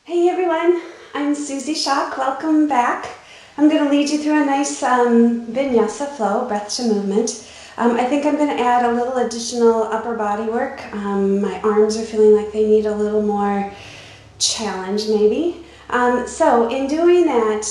Hey everyone, I'm Suzy Schaak. Welcome back. I'm going to lead you through a nice vinyasa flow, breath to movement. I think I'm going to add a little additional upper body work. My arms are feeling like they need a little more challenge maybe. So in doing that,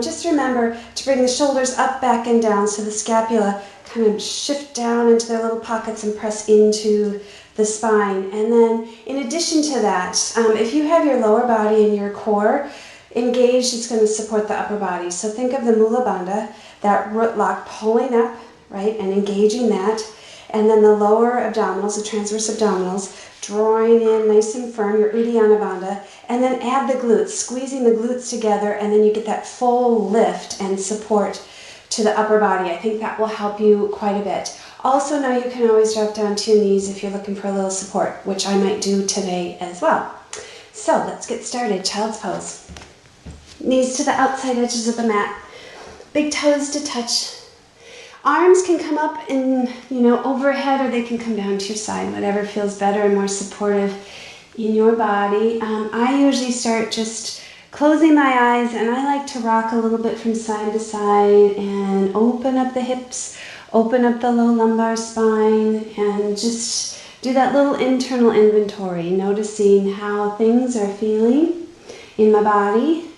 just remember to bring the shoulders up, back, and down so the scapula kind of shift down into their little pockets and press into the spine. And then in addition to that, if you have your lower body and your core engaged, it's going to support the upper body. So think of the Mula Bandha, that root lock pulling up, right, and engaging that. And then the lower abdominals, the transverse abdominals, drawing in nice and firm, your Uddiyana Bandha. And then add the glutes, squeezing the glutes together, and then you get that full lift and support to the upper body. I think that will help you quite a bit. Also, now you can always drop down to your knees if you're looking for a little support, which I might do today as well. So let's get started. Child's pose. Knees to the outside edges of the mat. Big toes to touch. Arms can come up and, overhead, or they can come down to your side, whatever feels better and more supportive in your body. I usually start just closing my eyes, and I like to rock a little bit from side to side and open up the hips, open up the low lumbar spine, and just do that little internal inventory, noticing how things are feeling in my body.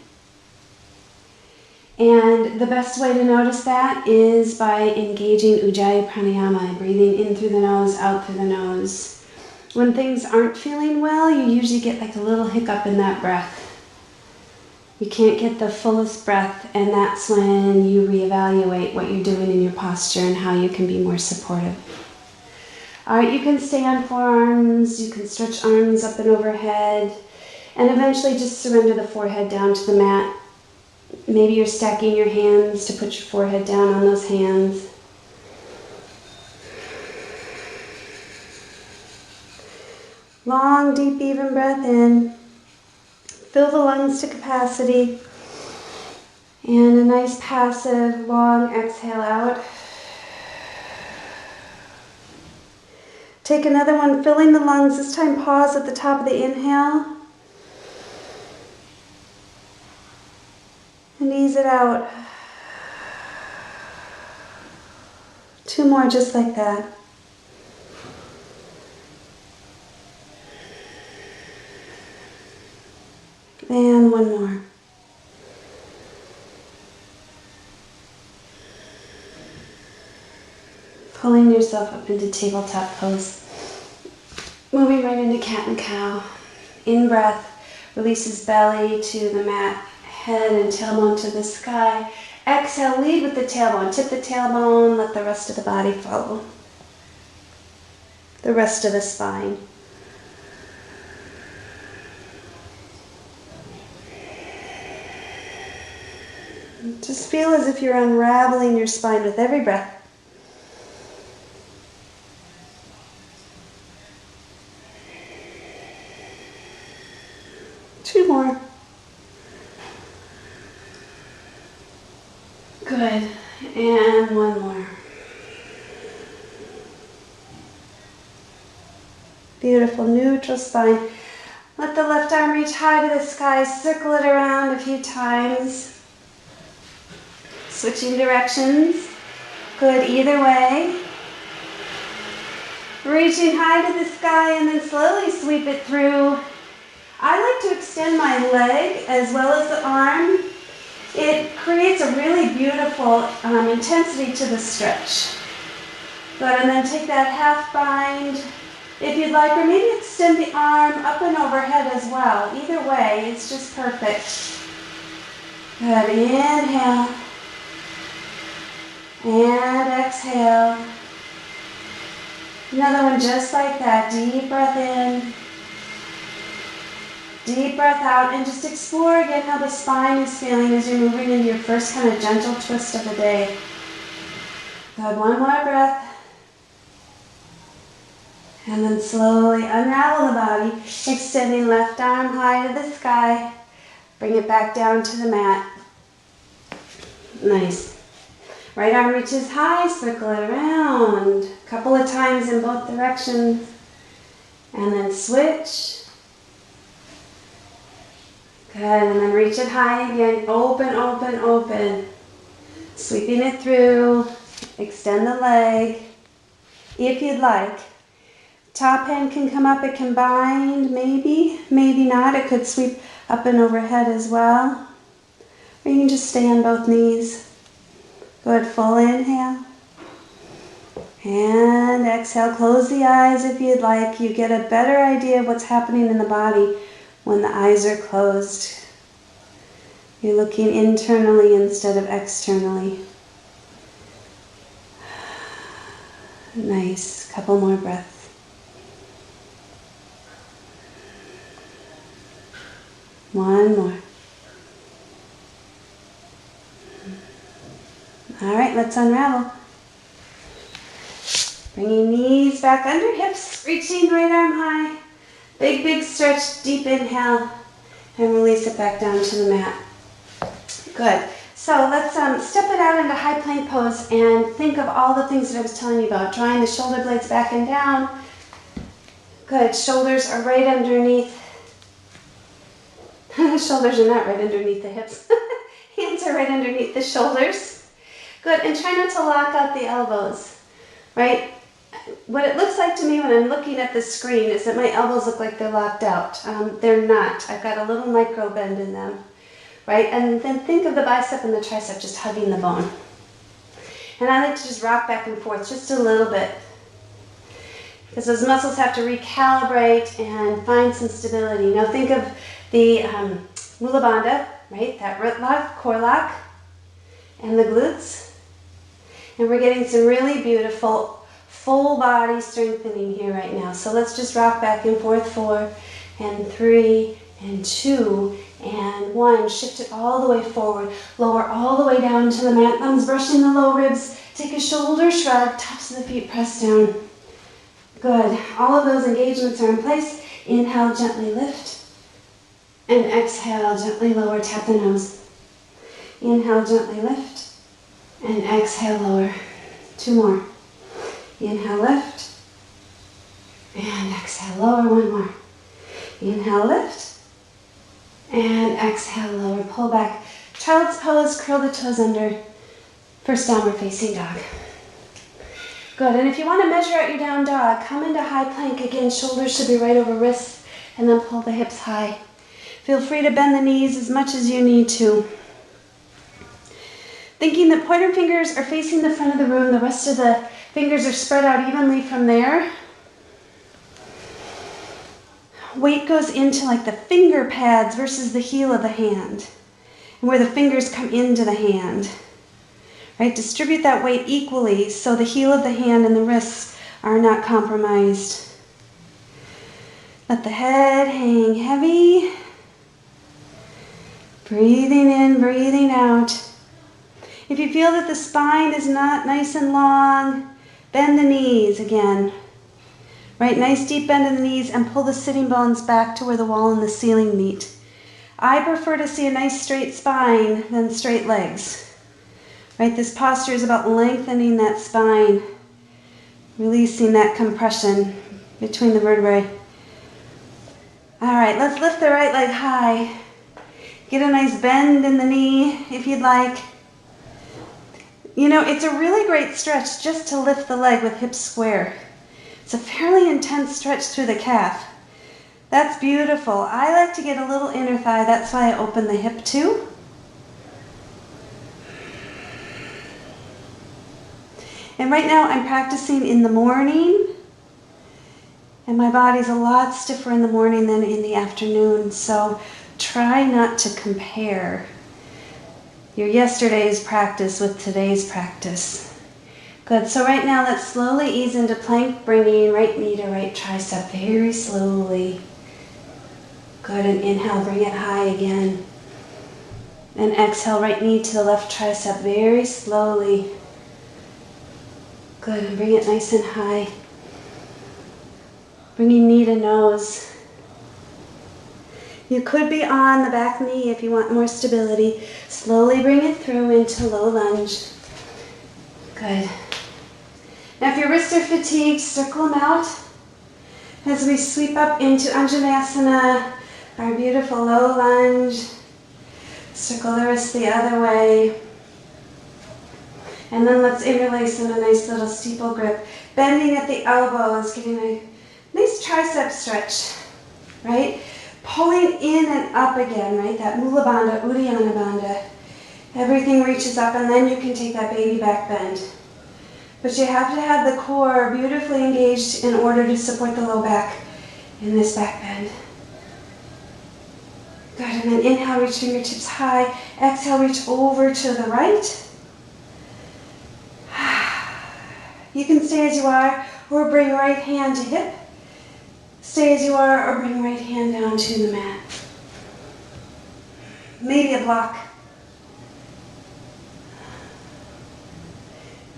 And the best way to notice that is by engaging Ujjayi Pranayama, breathing in through the nose, out through the nose. When things aren't feeling well, you usually get like a little hiccup in that breath. You can't get the fullest breath, and that's when you reevaluate what you're doing in your posture and how you can be more supportive. All right, you can stay on forearms, you can stretch arms up and overhead, and eventually just surrender the forehead down to the mat. Maybe you're stacking your hands to put your forehead down on those hands. Long, deep, even breath in. Fill the lungs to capacity. And a nice passive, long exhale out. Take another one, filling the lungs. This time pause at the top of the inhale. And ease it out. 2 more just like that. And 1 more. Pulling yourself up into tabletop pose. Moving right into cat and cow. In breath, releases belly to the mat, head and tailbone to the sky. Exhale, lead with the tailbone. Tip the tailbone, let the rest of the body follow. The rest of the spine. Just feel as if you're unraveling your spine with every breath. Two more. Good. And 1 more. Beautiful, neutral spine. Let the left arm reach high to the sky. Circle it around a few times. Switching directions. Good, either way. Reaching high to the sky and then slowly sweep it through. I like to extend my leg as well as the arm. It creates a really beautiful intensity to the stretch. Good, and then take that half bind if you'd like, or maybe extend the arm up and overhead as well. Either way, it's just perfect. Good, inhale. And exhale. Another one just like that. Deep breath in. Deep breath out. And just explore again how the spine is feeling as you're moving into your first kind of gentle twist of the day. Good. 1 more breath. And then slowly unravel the body. Extending left arm high to the sky. Bring it back down to the mat. Nice. Right arm reaches high, circle it around. A couple of times in both directions. And then switch. Good, and then reach it high again. Open, open, open. Sweeping it through. Extend the leg, if you'd like. Top hand can come up, it can bind, maybe, maybe not. It could sweep up and overhead as well. Or you can just stay on both knees. Good, full inhale. And exhale, close the eyes if you'd like. You get a better idea of what's happening in the body when the eyes are closed. You're looking internally instead of externally. Nice, couple more breaths. One more. All right, let's unravel. Bringing knees back under hips, reaching right arm high. Big, big stretch, deep inhale, and release it back down to the mat. Good. So let's step it out into high plank pose and think of all the things that I was telling you about. Drawing the shoulder blades back and down. Good. Shoulders are right underneath. Shoulders are not right underneath the hips. Hands are right underneath the shoulders. Good. And try not to lock out the elbows. Right? What it looks like to me when I'm looking at the screen is that my elbows look like they're locked out. They're not. I've got a little micro bend in them. Right? And then think of the bicep and the tricep just hugging the bone. And I like to just rock back and forth just a little bit. Because those muscles have to recalibrate and find some stability. Now think of the Mula Bandha, right? That root lock, core lock, and the glutes. And we're getting some really beautiful full body strengthening here right now. So let's just rock back and forth. 4 and 3 and 2 and 1. Shift it all the way forward. Lower all the way down to the mat. Thumbs brushing the low ribs. Take a shoulder shrug. Tops of the feet press down. Good. All of those engagements are in place. Inhale, gently lift. And exhale, gently lower. Tap the nose. Inhale, gently lift. And exhale, lower. 2 more. Inhale, lift. And exhale, lower. 1 more. Inhale, lift. And exhale, lower. Pull back. Child's pose, curl the toes under. First downward facing dog. Good. And if you want to measure out your down dog, come into high plank. Again, shoulders should be right over wrists. And then pull the hips high. Feel free to bend the knees as much as you need to. Thinking that pointer fingers are facing the front of the room. The rest of the fingers are spread out evenly from there. Weight goes into like the finger pads versus the heel of the hand. And where the fingers come into the hand. Right? Distribute that weight equally so the heel of the hand and the wrists are not compromised. Let the head hang heavy. Breathing in, breathing out. If you feel that the spine is not nice and long, bend the knees again. Right, nice deep bend in the knees and pull the sitting bones back to where the wall and the ceiling meet. I prefer to see a nice straight spine than straight legs. Right, this posture is about lengthening that spine, releasing that compression between the vertebrae. All right, let's lift the right leg high. Get a nice bend in the knee if you'd like. You know, it's a really great stretch just to lift the leg with hips square. It's a fairly intense stretch through the calf. That's beautiful. I like to get a little inner thigh. That's why I open the hip too. And right now I'm practicing in the morning. And my body's a lot stiffer in the morning than in the afternoon. So try not to compare your yesterday's practice with today's practice. Good, so right now let's slowly ease into plank, bringing right knee to right tricep very slowly. Good, and inhale, bring it high again. And exhale, right knee to the left tricep very slowly. Good, and bring it nice and high. Bringing knee to nose. You could be on the back knee if you want more stability. Slowly bring it through into low lunge. Good. Now if your wrists are fatigued, circle them out as we sweep up into Anjaneyasana, Our beautiful low lunge. Circle the wrist the other way. And then let's interlace in a nice little steeple grip. Bending at the elbows, getting a nice tricep stretch, right? Pulling in and up again, right? That Mula Bandha, Uddiyana Bandha. Everything reaches up, and then you can take that baby back bend. But you have to have the core beautifully engaged in order to support the low back in this back bend. Good, and then inhale, reach fingertips high. Exhale, reach over to the right. You can stay as you are, or bring right hand to hip. Stay as you are, or bring right hand down to the mat. Maybe a block.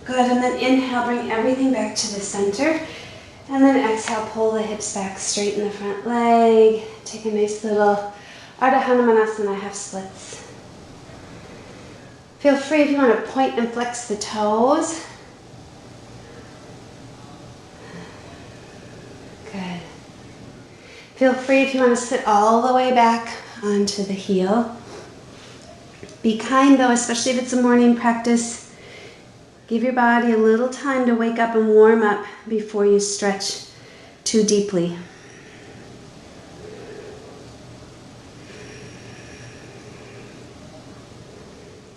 Good, and then inhale, bring everything back to the center. And then exhale, pull the hips back, straighten the front leg. Take a nice little Ardha Hanumanasana, half splits. Feel free if you want to point and flex the toes. Good. Feel free if you want to sit all the way back onto the heel. Be kind though, especially if it's a morning practice. Give your body a little time to wake up and warm up before you stretch too deeply.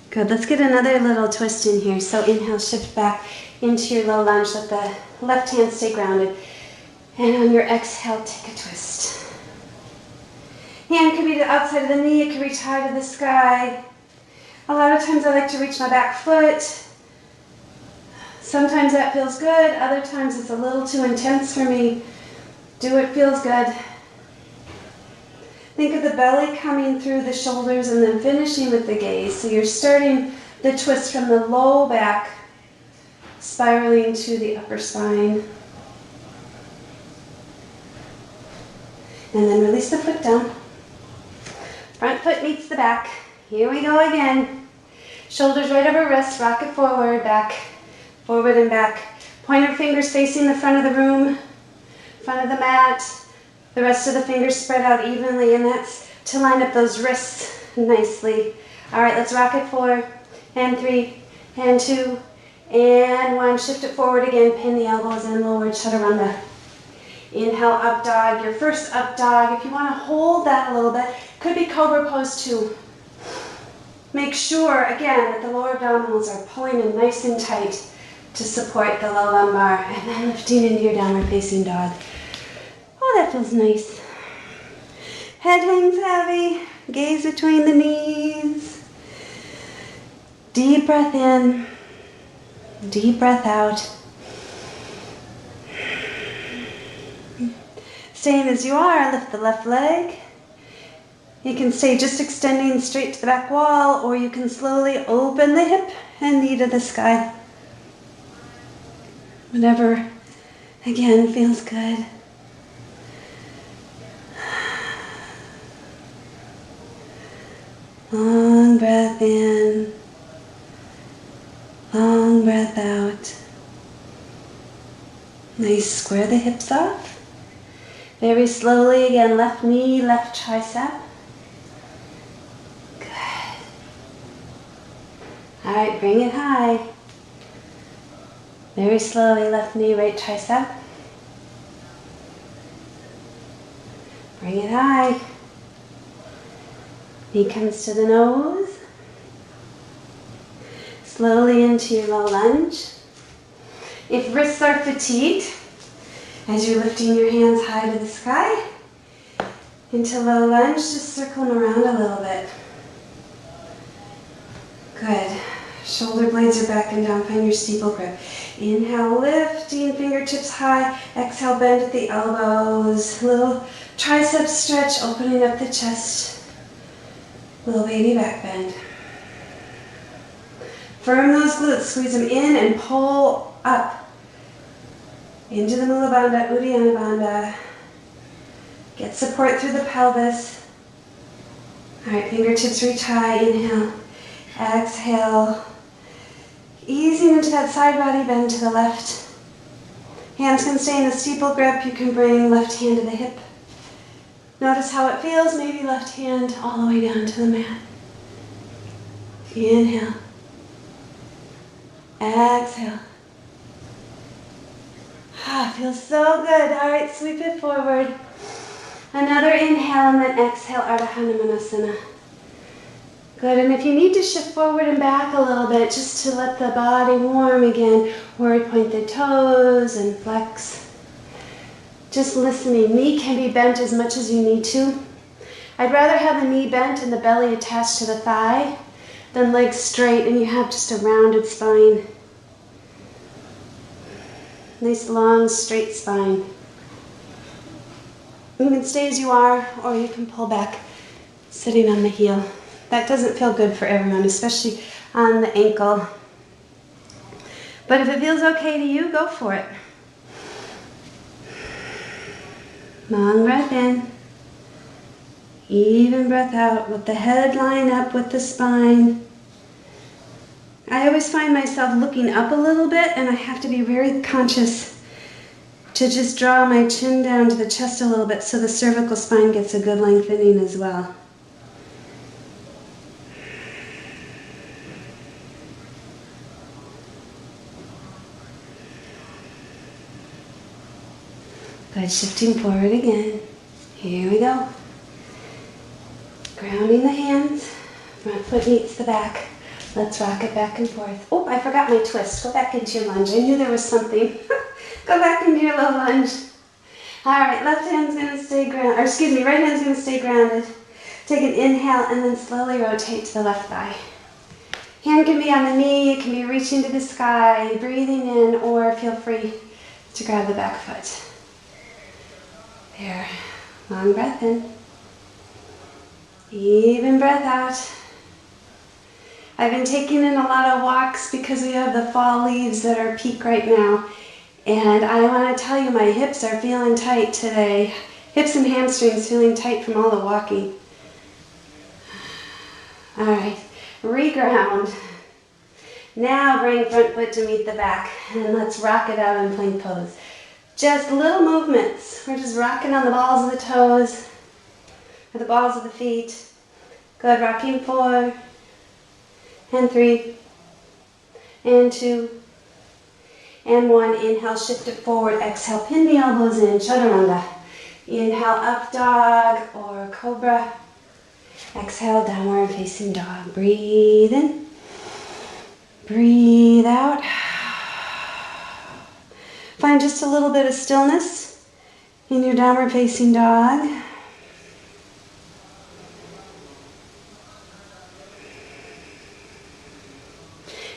Good, let's get another little twist in here. So inhale, shift back into your low lunge. Let the left hand stay grounded. And on your exhale, take a twist. Hand can be to the outside of the knee. It can reach high to the sky. A lot of times I like to reach my back foot. Sometimes that feels good, other times it's a little too intense for me. Do what feels good. Think of the belly coming through the shoulders and then finishing with the gaze. So you're starting the twist from the low back, spiraling to the upper spine. And then release the foot down. Front foot meets the back. Here we go again. Shoulders right over wrists, rock it forward, back. Forward and back. Pointer fingers facing the front of the room, front of the mat. The rest of the fingers spread out evenly, and that's to line up those wrists nicely. All right, let's rock it 4, and 3, and 2, and 1. Shift it forward again, pin the elbows in, lower chaturanga. Inhale, up dog, your first up dog. If you want to hold that a little bit, could be cobra pose 2. Make sure, again, that the lower abdominals are pulling in nice and tight to support the low lumbar, and then lifting into your downward facing dog. Oh, that feels nice. Head hangs heavy, gaze between the knees. Deep breath in, deep breath out. Staying as you are, lift the left leg. You can stay just extending straight to the back wall, or you can slowly open the hip and knee to the sky. Whatever, again, feels good. Long breath in, long breath out. Nice, square the hips off. Very slowly, again, left knee, left tricep. Good. All right, bring it high. Very slowly, left knee, right tricep. Bring it high. Knee comes to the nose. Slowly into your low lunge. If wrists are fatigued, as you're lifting your hands high to the sky, into low lunge, just circle them around a little bit. Good. Shoulder blades are back and down, find your steeple grip. Inhale, lifting fingertips high. Exhale, bend at the elbows. Little tricep stretch, opening up the chest. Little baby back bend. Firm those glutes, squeeze them in and pull up. Into the Mula Bandha, Uddiyana Bandha. Get support through the pelvis. All right, fingertips reach high, inhale. Exhale. Easing into that side body bend to the left. Hands can stay in the steeple grip. You can bring left hand to the hip. Notice how it feels, maybe left hand all the way down to the mat. Inhale. Exhale. Feels so good. All right, sweep it forward. Another inhale and then exhale, Ardha Hanumanasana. Good, and if you need to shift forward and back a little bit just to let the body warm again, or point the toes and flex. Just listening. Knee can be bent as much as you need to. I'd rather have the knee bent and the belly attached to the thigh than legs straight and you have just a rounded spine. Nice long straight spine. You can stay as you are, or you can pull back sitting on the heel. That doesn't feel good for everyone, especially on the ankle. But if it feels okay to you, go for it. Long breath in. Even breath out with the head line up with the spine. I always find myself looking up a little bit, and I have to be very conscious to just draw my chin down to the chest a little bit so the cervical spine gets a good lengthening as well. Good, shifting forward again. Here we go. Grounding the hands. Front foot meets the back. Let's rock it back and forth. Oh, I forgot my twist. Go back into your lunge. I knew there was something. Go back into your low lunge. All right, left hand's gonna stay grounded, or excuse me, right hand's gonna stay grounded. Take an inhale and then slowly rotate to the left thigh. Hand can be on the knee, it can be reaching to the sky, breathing in, or feel free to grab the back foot. There, long breath in. Even breath out. I've been taking in a lot of walks because we have the fall leaves that are peak right now. And I want to tell you, my hips are feeling tight today. Hips and hamstrings feeling tight from all the walking. All right, reground. Now bring front foot to meet the back. And let's rock it out in plank pose. Just little movements. We're just rocking on the balls of the toes, or the balls of the feet. Good, rocking 4, and 3, and 2, and 1. Inhale, shift it forward. Exhale, pin the elbows in, chaturanga. Inhale, up dog or cobra. Exhale, downward facing dog. Breathe in, breathe out. Find just a little bit of stillness in your downward facing dog.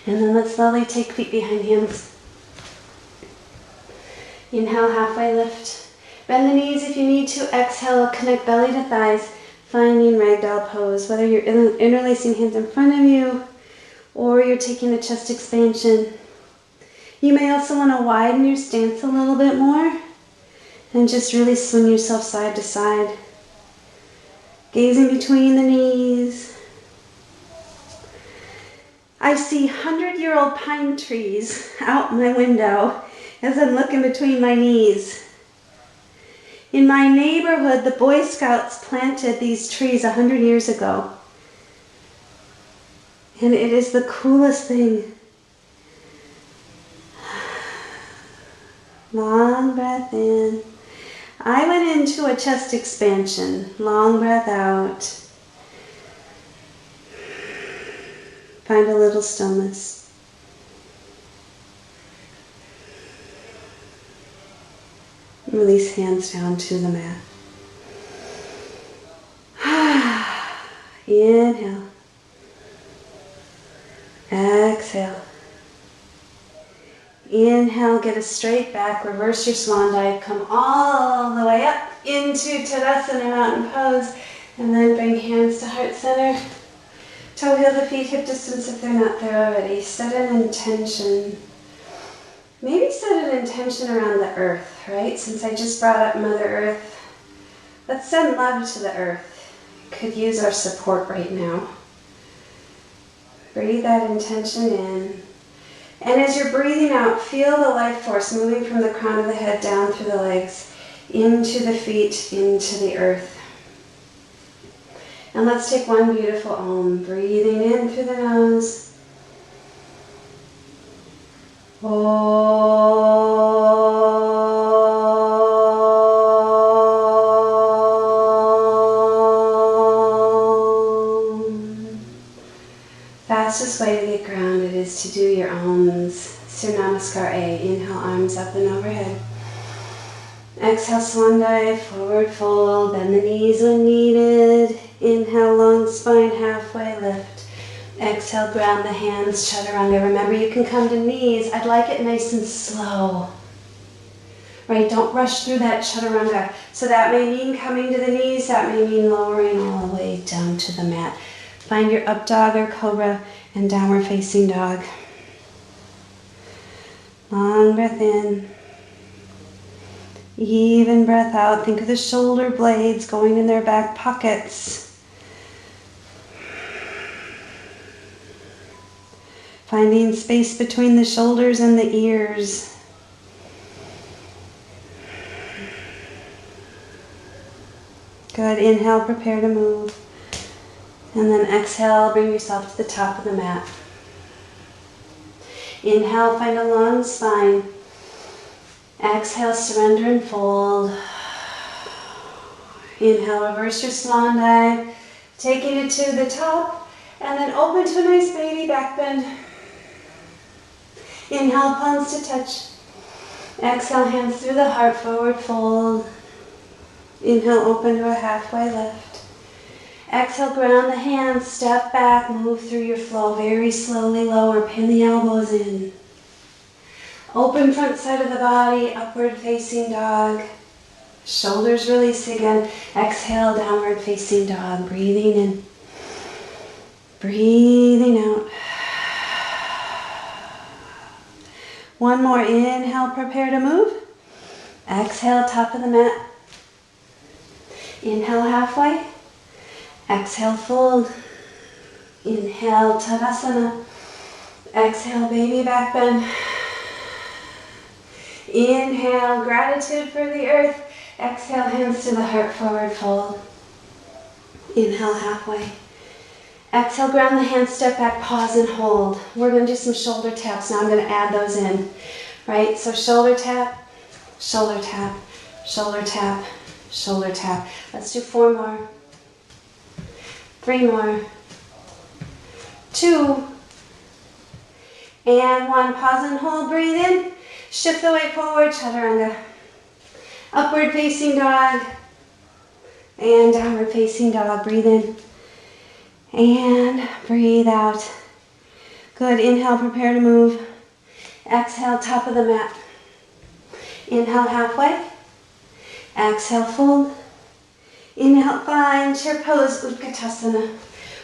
And then let's slowly take feet behind hands. Inhale, halfway lift. Bend the knees if you need to. Exhale, connect belly to thighs, finding ragdoll pose. Whether you're interlacing hands in front of you or you're taking a chest expansion. You may also want to widen your stance a little bit more and just really swing yourself side to side. Gazing between the knees. I see 100-year-old pine trees out my window as I'm looking between my knees. In my neighborhood, the Boy Scouts planted these trees 100 years ago. And it is the coolest thing. Long breath in. I went into a chest expansion. Long breath out. Find a little stillness. Release hands down to the mat. Inhale. Exhale. Inhale, get a straight back, reverse your swan dive, come all the way up into Tadasana Mountain Pose, and then bring hands to heart center. Toe heel the feet hip distance if they're not there already. Set an intention. Maybe set an intention around the earth, right? Since I just brought up Mother Earth, let's send love to the earth. Could use our support right now. Breathe that intention in. And as you're breathing out, feel the life force moving from the crown of the head down through the legs, into the feet, into the earth. And let's take one beautiful Om. Breathing in through the nose. Fastest way to get grounded is to do your Oms. Surya Namaskar A. Inhale, arms up and overhead. Exhale, swan dive, forward fold, bend the knees when needed. Inhale, long spine, halfway lift. Exhale, ground the hands, chaturanga. Remember, you can come to knees. I'd like it nice and slow. Right, don't rush through that chaturanga. So that may mean coming to the knees, that may mean lowering all the way down to the mat. Find your up dog or cobra and downward facing dog. Long breath in. Even breath out. Think of the shoulder blades going in their back pockets. Finding space between the shoulders and the ears. Good. Inhale, prepare to move. And then exhale, bring yourself to the top of the mat. Inhale, find a long spine. Exhale, surrender and fold. Inhale, reverse your swan dive, taking it to the top, and then open to a nice baby back bend. Inhale, palms to touch. Exhale, hands through the heart, forward fold. Inhale, open to a halfway lift. Exhale, ground the hands, step back, move through your flow. Very slowly lower, pin the elbows in. Open front side of the body, upward facing dog. Shoulders release again. Exhale, downward facing dog. Breathing in. Breathing out. One more. Inhale, prepare to move. Exhale, top of the mat. Inhale, halfway. Exhale, fold. Inhale, Tadasana. Exhale, baby back bend. Inhale, gratitude for the earth. Exhale, hands to the heart, forward fold. Inhale, halfway. Exhale, ground the hands, step back, pause and hold. We're going to do some shoulder taps now. I'm going to add those in. Right? So shoulder tap, shoulder tap, shoulder tap, shoulder tap. Let's do 4 more. 3 more. 2. And 1. Pause and hold, breathe in. Shift the weight forward, chaturanga. Upward facing dog. And downward facing dog. Breathe in. And breathe out. Good. Inhale, prepare to move. Exhale, top of the mat. Inhale, halfway. Exhale, fold. Inhale, find chair pose, Utkatasana.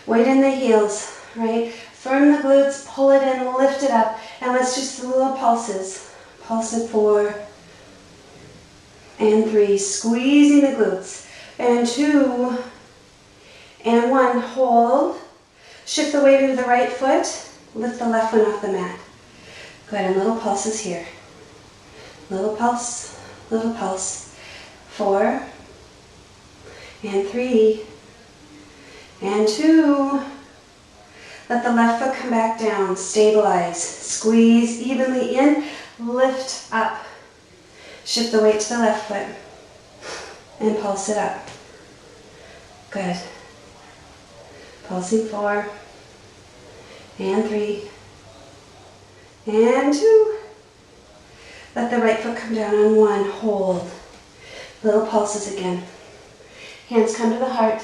Weight in the heels, right? Firm the glutes, pull it in, lift it up. And let's do some little pulses. Pulse at 4 and 3. Squeezing the glutes. And 2 and 1. Hold. Shift the weight into the right foot. Lift the left one off the mat. Good. And little pulses here. Little pulse. Little pulse. 4 and 3 and 2. Let the left foot come back down. Stabilize. Squeeze evenly in. Lift up. Shift the weight to the left foot. And pulse it up. Good. Pulsing 4 and 3 and 2. Let the right foot come down on 1. Hold. Little pulses again. Hands come to the heart.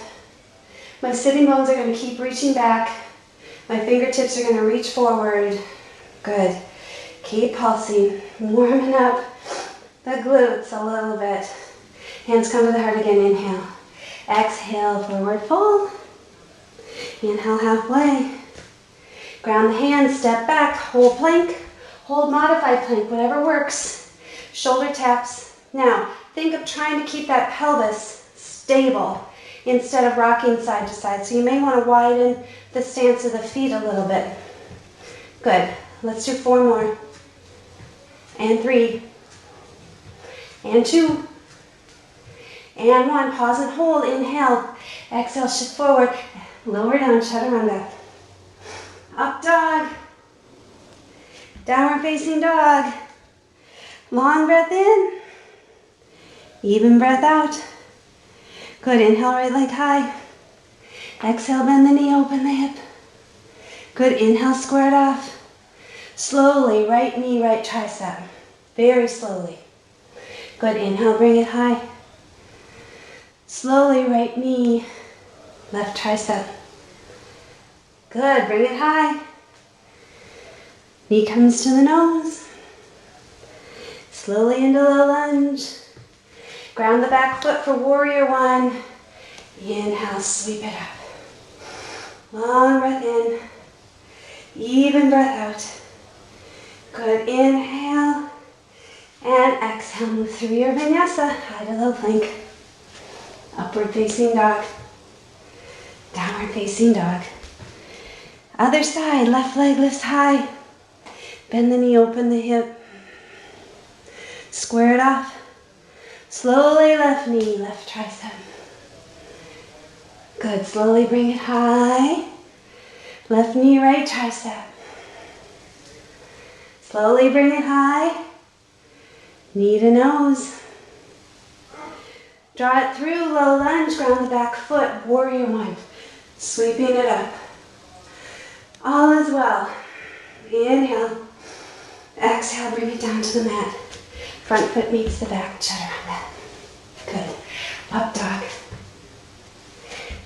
My sitting bones are going to keep reaching back. My fingertips are going to reach forward. Good. Keep pulsing. Warming up the glutes a little bit. Hands come to the heart again. Inhale. Exhale, forward fold. Inhale, halfway. Ground the hands, step back, hold plank, hold modified plank, whatever works. Shoulder taps. Now, think of trying to keep that pelvis stable instead of rocking side to side. So you may want to widen the stance of the feet a little bit. Good. Let's do 4 more. And 3. And 2. And 1, pause and hold, inhale. Exhale, shift forward. Lower down, chaturanga. Up dog. Downward facing dog. Long breath in. Even breath out. Good, inhale, right leg high. Exhale, bend the knee, open the hip. Good, inhale, square it off. Slowly, right knee, right tricep. Very slowly. Good, inhale, bring it high. Slowly, right knee, left tricep. Good, bring it high. Knee comes to the nose. Slowly into low lunge. Ground the back foot for warrior 1. Inhale, sweep it up. Long breath in. Even breath out. Good, inhale. And exhale, move through your vinyasa, high to low plank. Upward facing dog. Downward facing dog. Other side, left leg lifts high. Bend the knee, open the hip. Square it off. Slowly left knee, left tricep. Good, slowly bring it high. Left knee, right tricep. Slowly bring it high. Knee to nose. Draw it through, low lunge, ground the back foot, warrior 1. Sweeping it up. All is well. Inhale. Exhale, bring it down to the mat. Front foot meets the back, chaturanga. Good. Up dog.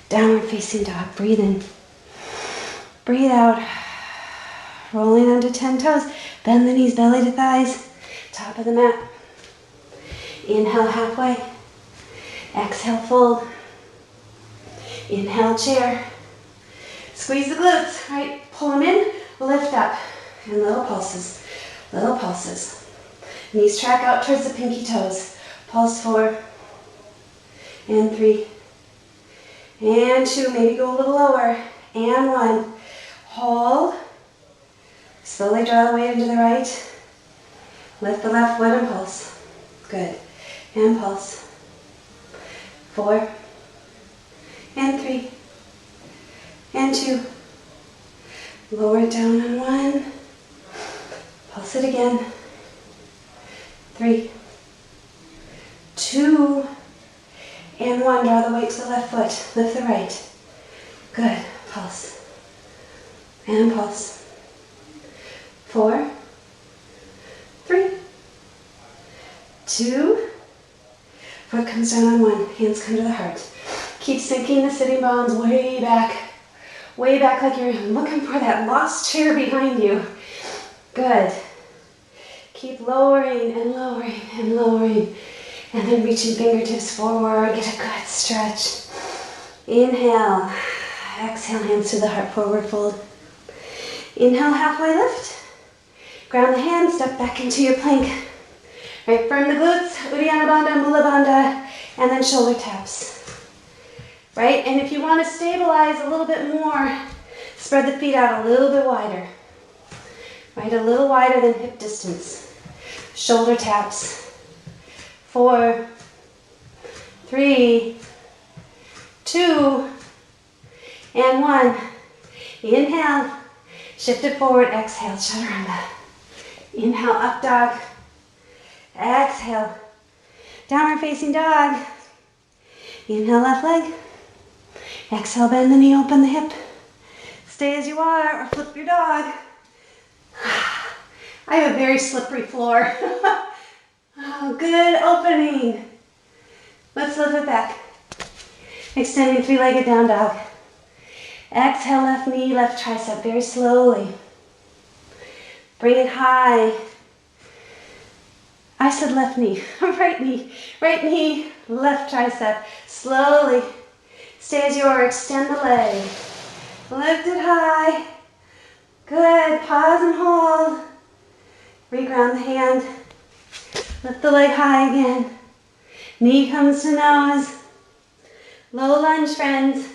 Downward facing dog. Breathe in. Breathe out. Rolling onto 10 toes. Bend the knees, belly to thighs. Top of the mat. Inhale, halfway. Exhale, fold. Inhale, chair. Squeeze the glutes, right? Pull them in, lift up. And little pulses, little pulses. Knees track out towards the pinky toes. Pulse 4. And 3. And 2, maybe go a little lower. And 1. Hold. Slowly draw the weight into the right. Lift the left foot and pulse. Good. And pulse. 4. And 3. And 2. Lower it down on 1. Pulse it again. 3. 2. And 1. Draw the weight to the left foot. Lift the right. Good. Pulse. And pulse. 4. 3. 2. Foot comes down on 1. Hands come to the heart. Keep sinking the sitting bones way back like you're looking for that lost chair behind you. Good. Keep lowering and lowering and lowering. And then reaching fingertips forward. Get a good stretch. Inhale. Exhale, hands to the heart, forward fold. Inhale, halfway lift. Ground the hands, step back into your plank. Right, firm the glutes, Uddiyana Bandha, Mula Bandha, and then shoulder taps. Right, and if you want to stabilize a little bit more, spread the feet out a little bit wider. Right, a little wider than hip distance. Shoulder taps. 4, 3, 2, and 1. Inhale, shift it forward, exhale, chaturanga. Inhale, up dog. Exhale, downward facing dog. Inhale, left leg. Exhale, bend the knee, open the hip. Stay as you are or flip your dog. I have a very slippery floor. Oh, good opening. Let's lift it back. Extending 3-legged down dog. Exhale, left knee, left tricep, very slowly. Bring it high. I said left knee, right knee, left tricep. Slowly. Stay as you are, extend the leg. Lift it high. Good, pause and hold. Reground the hand. Lift the leg high again. Knee comes to nose. Low lunge, friends.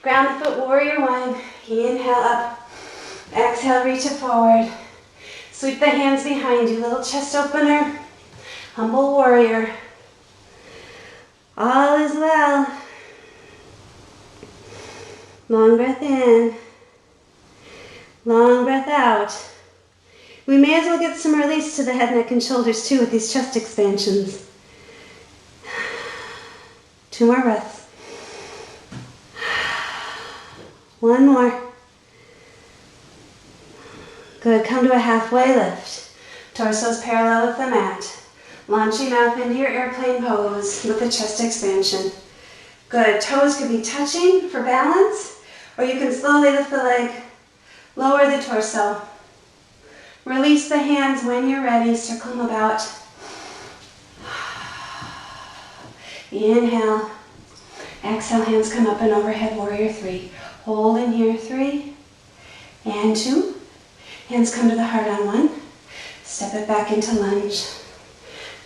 Ground the foot, warrior 1. Inhale up. Exhale, reach it forward. Sweep the hands behind you, little chest opener. Humble warrior. All is well. Long breath in. Long breath out. We may as well get some release to the head, neck, and shoulders too with these chest expansions. 2 more breaths. 1 more. Good, come to a halfway lift. Torso's parallel with the mat. Launching up into your airplane pose with the chest expansion. Good, toes could be touching for balance, or you can slowly lift the leg, lower the torso. Release the hands when you're ready, circle them about. Inhale. Exhale, hands come up and overhead, warrior 3. Hold in here, 3 and 2. Hands come to the heart on 1. Step it back into lunge.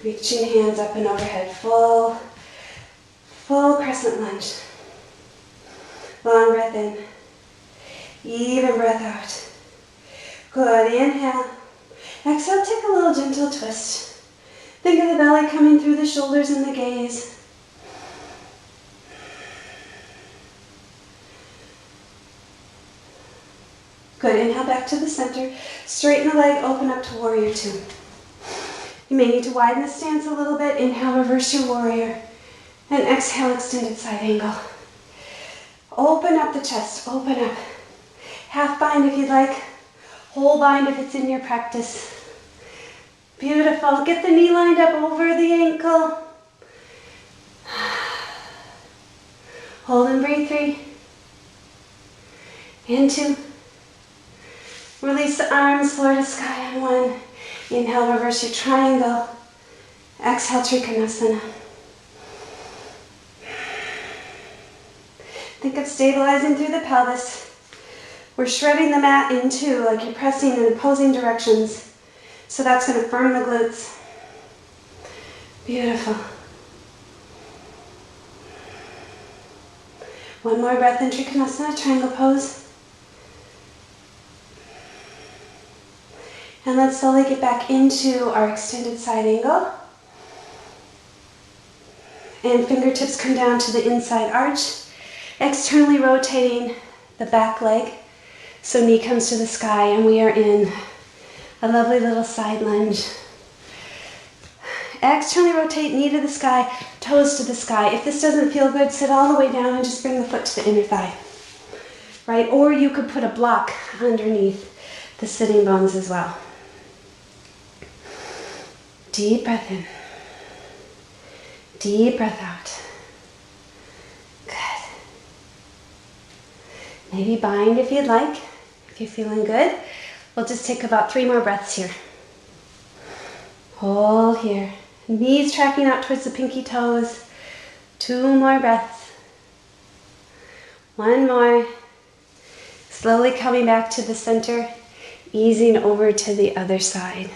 Reaching hands up and overhead, full crescent lunge. Long breath in, even breath out. Good, inhale. Exhale, take a little gentle twist. Think of the belly coming through the shoulders and the gaze. Good, inhale back to the center. Straighten the leg, open up to warrior 2. You may need to widen the stance a little bit. Inhale, reverse your warrior. And exhale, extended side angle. Open up the chest, open up. Half bind if you'd like. Whole bind if it's in your practice. Beautiful. Get the knee lined up over the ankle. Hold and breathe, 3 and 2. Release the arms, floor to sky on 1. Inhale, reverse your triangle. Exhale, Trikonasana. Think of stabilizing through the pelvis. We're shredding the mat in 2, like you're pressing in opposing directions. So that's going to firm the glutes. Beautiful. 1 more breath in Trikonasana, triangle pose. And let's slowly get back into our extended side angle. And fingertips come down to the inside arch, externally rotating the back leg. So knee comes to the sky and we are in a lovely little side lunge. Externally rotate, knee to the sky, toes to the sky. If this doesn't feel good, sit all the way down and just bring the foot to the inner thigh. Right? Or you could put a block underneath the sitting bones as well. Deep breath in. Deep breath out. Good. Maybe bind if you'd like, if you're feeling good. We'll just take about 3 more breaths here. Hold here. Knees tracking out towards the pinky toes. 2 more breaths. 1 more. Slowly coming back to the center, easing over to the other side.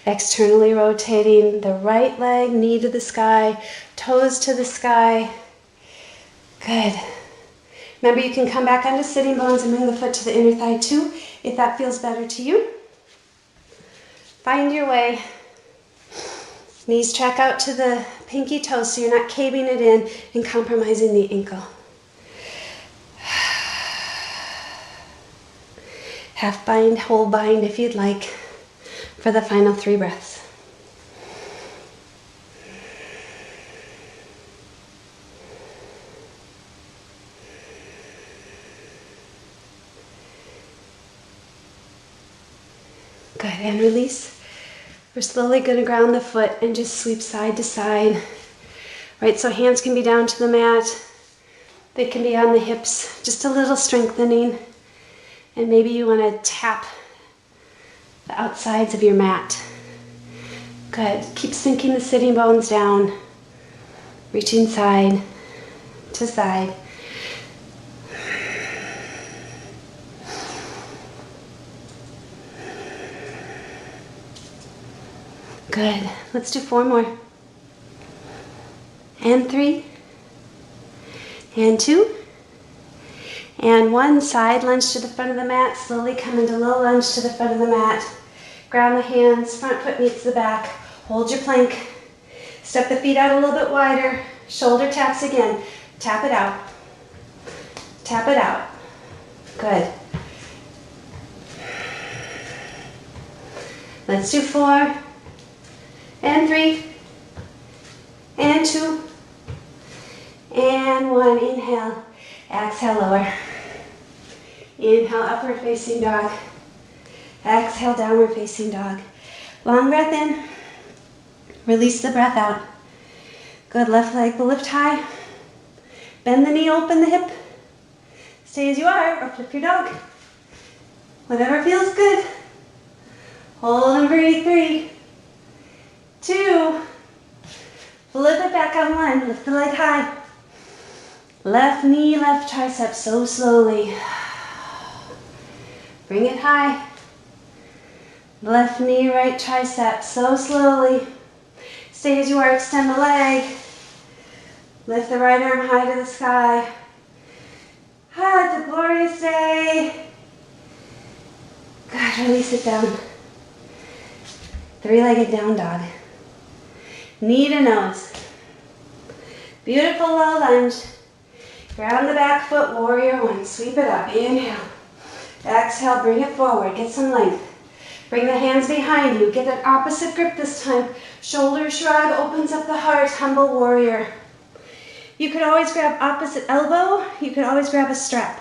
Externally rotating the right leg, knee to the sky, toes to the sky. Good. Remember, you can come back onto sitting bones and bring the foot to the inner thigh too, if that feels better to you. Find your way. Knees track out to the pinky toes so you're not caving it in and compromising the ankle. Half bind, whole bind if you'd like for the final 3 breaths. Good, and release. We're slowly going to ground the foot and just sweep side to side. Right, so hands can be down to the mat. They can be on the hips, just a little strengthening. And maybe you want to tap the outsides of your mat. Good. Keep sinking the sitting bones down. Reaching side to side. Good. Let's do 4 more. And 3. And 2. And 1. Side lunge to the front of the mat. Slowly come into low lunge to the front of the mat. Ground the hands. Front foot meets the back. Hold your plank. Step the feet out a little bit wider. Shoulder taps again. Tap it out. Tap it out. Good. Let's do 4 and 3 and 2 and 1. Inhale. Exhale, lower. Inhale, upward facing dog. Exhale, downward facing dog. Long breath in. Release the breath out. Good, left leg will lift high. Bend the knee, open the hip. Stay as you are, or flip your dog. Whatever feels good. Hold and breathe. 3, 2. Flip it back on 1. Lift the leg high. Left knee, left tricep, so slowly. Bring it high. Left knee, right tricep, so slowly. Stay as you are, extend the leg. Lift the right arm high to the sky. Ah, it's a glorious day. God, release it down. 3-legged down dog. Knee to nose. Beautiful low lunge. Ground the back foot, warrior 1. Sweep it up, inhale. Exhale, bring it forward, get some length. Bring the hands behind you, get an opposite grip this time. Shoulder shrug, opens up the heart, humble warrior. You could always grab opposite elbow, you could always grab a strap.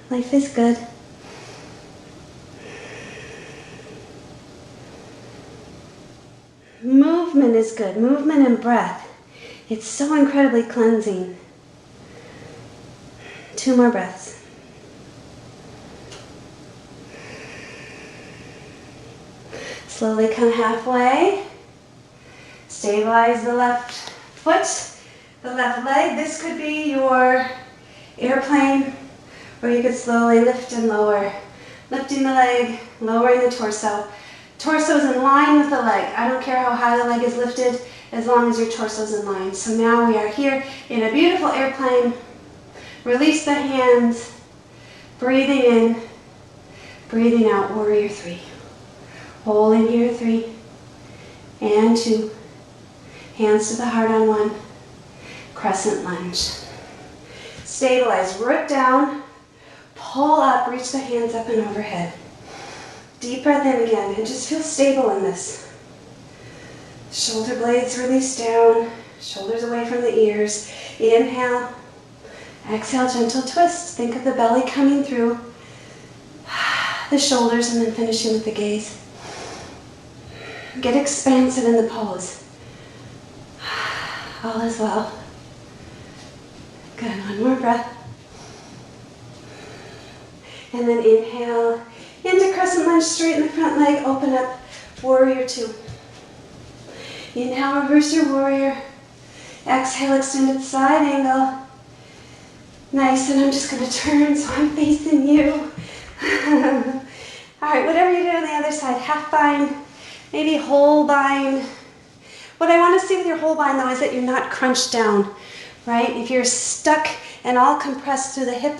Life is good. Movement is good, movement and breath. It's so incredibly cleansing. 2 more breaths. Slowly come halfway. Stabilize the left foot, the left leg. This could be your airplane, or you could slowly lift and lower. Lifting the leg, lowering the torso. Torso is in line with the leg. I don't care how high the leg is lifted, as long as your torso is in line. So now we are here in a beautiful airplane. Release the hands. Breathing in, breathing out, warrior 3. Hold in here, 3 and 2. Hands to the heart on 1. Crescent lunge. Stabilize, root down, pull up, reach the hands up and overhead. Deep breath in again, and just feel stable in this. Shoulder blades release down, shoulders away from the ears. Inhale, exhale, gentle twist. Think of the belly coming through the shoulders and then finishing with the gaze. Get expansive in the pose. All is well. Good, 1 more breath. And then inhale into crescent lunge, straighten the front leg, open up, warrior 2. Inhale, reverse your warrior. Exhale, extended side angle. Nice, and I'm just going to turn so I'm facing you. All right, whatever you do on the other side, half bind, maybe whole bind. What I want to see with your whole bind though is that you're not crunched down, right? If you're stuck and all compressed through the hip,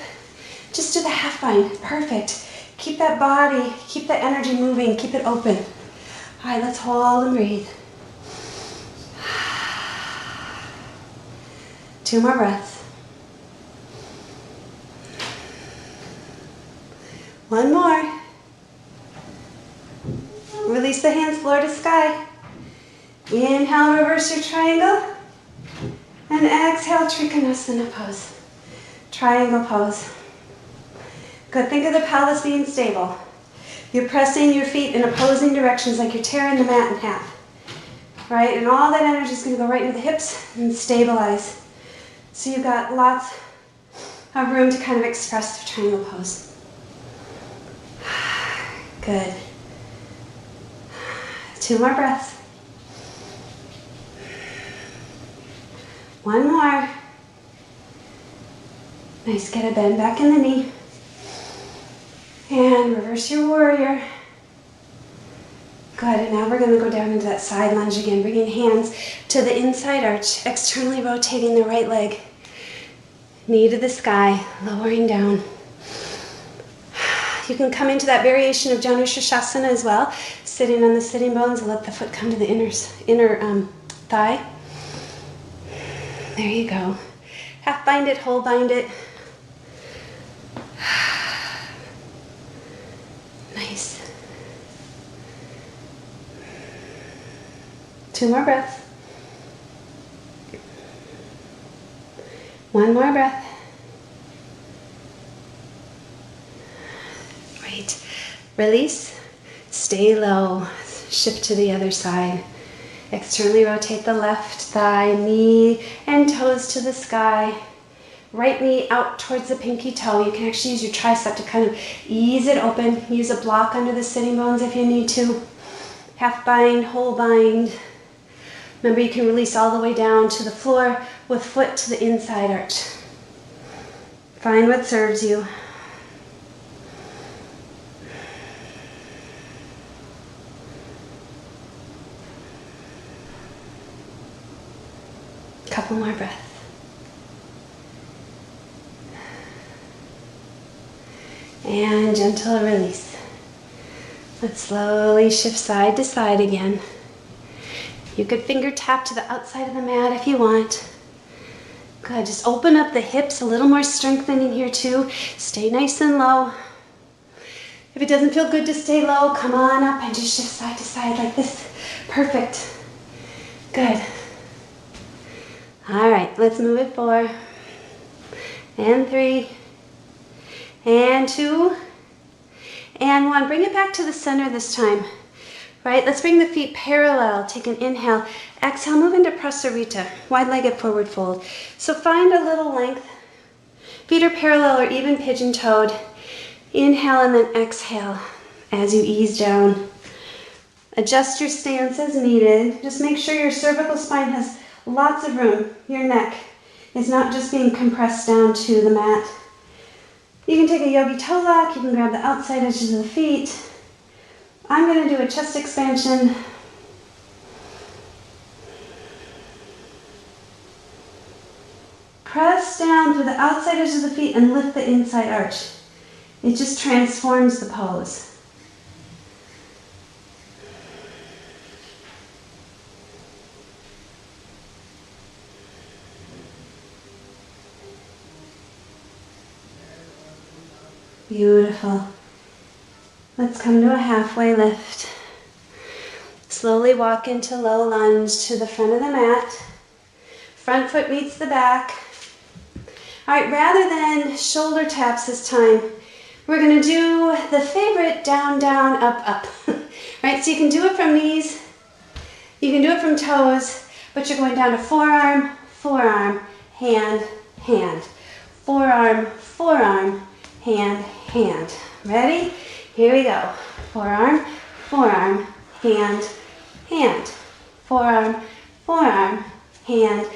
just do the half bind, perfect. Keep that body, keep that energy moving, keep it open. All right, let's hold and breathe. 2 more breaths. 1 more. Release the hands floor to sky. Inhale, reverse your triangle. And exhale, Trikonasana pose. Triangle pose. Good, think of the pelvis being stable. You're pressing your feet in opposing directions like you're tearing the mat in half. Right, and all that energy is going to go right into the hips and stabilize. So you've got lots of room to kind of express the triangle pose. Good. 2 more breaths. 1 more. Nice, get a bend back in the knee. And reverse your warrior. Good, and now we're going to go down into that side lunge again, bringing hands to the inside arch, externally rotating the right leg. Knee to the sky, lowering down. You can come into that variation of Janu Shirshasana as well, sitting on the sitting bones and let the foot come to the inner thigh. There you go. Half bind it, whole bind it. Nice. 2 more breaths. 1 more breath. Great. Release. Stay low. Shift to the other side. Externally rotate the left thigh, knee and toes to the sky. Right knee out towards the pinky toe. You can actually use your tricep to kind of ease it open. Use a block under the sitting bones if you need to. Half bind, whole bind. Remember, you can release all the way down to the floor with foot to the inside arch. Find what serves you. Couple more breaths. And gentle release. Let's slowly shift side to side again. You could finger tap to the outside of the mat if you want. Good, just open up the hips, a little more strengthening here too. Stay nice and low. If it doesn't feel good to stay low, come on up and just shift side to side like this. Perfect. Good. All right, let's move it 4 and 3 and 2 and 1. Bring it back to the center this time. Right, let's bring the feet parallel. Take an inhale. Exhale, move into prasarita, wide-legged forward fold. So find a little length. Feet are parallel or even pigeon-toed. Inhale and then exhale as you ease down. Adjust your stance as needed. Just make sure your cervical spine has lots of room. Your neck is not just being compressed down to the mat. You can take a yogi toe lock. You can grab the outside edges of the feet. I'm going to do a chest expansion. Press down through the outside edges of the feet and lift the inside arch. It just transforms the pose. Beautiful. Let's come to a halfway lift. Slowly walk into low lunge to the front of the mat. Front foot meets the back. All right, rather than shoulder taps this time, we're gonna do the favorite down, down, up, up. All right, so you can do it from knees, you can do it from toes, but you're going down to forearm, forearm, hand, hand. Forearm, forearm, hand, hand. Ready? Here we go. Forearm, forearm, hand, hand. Forearm, forearm, hand,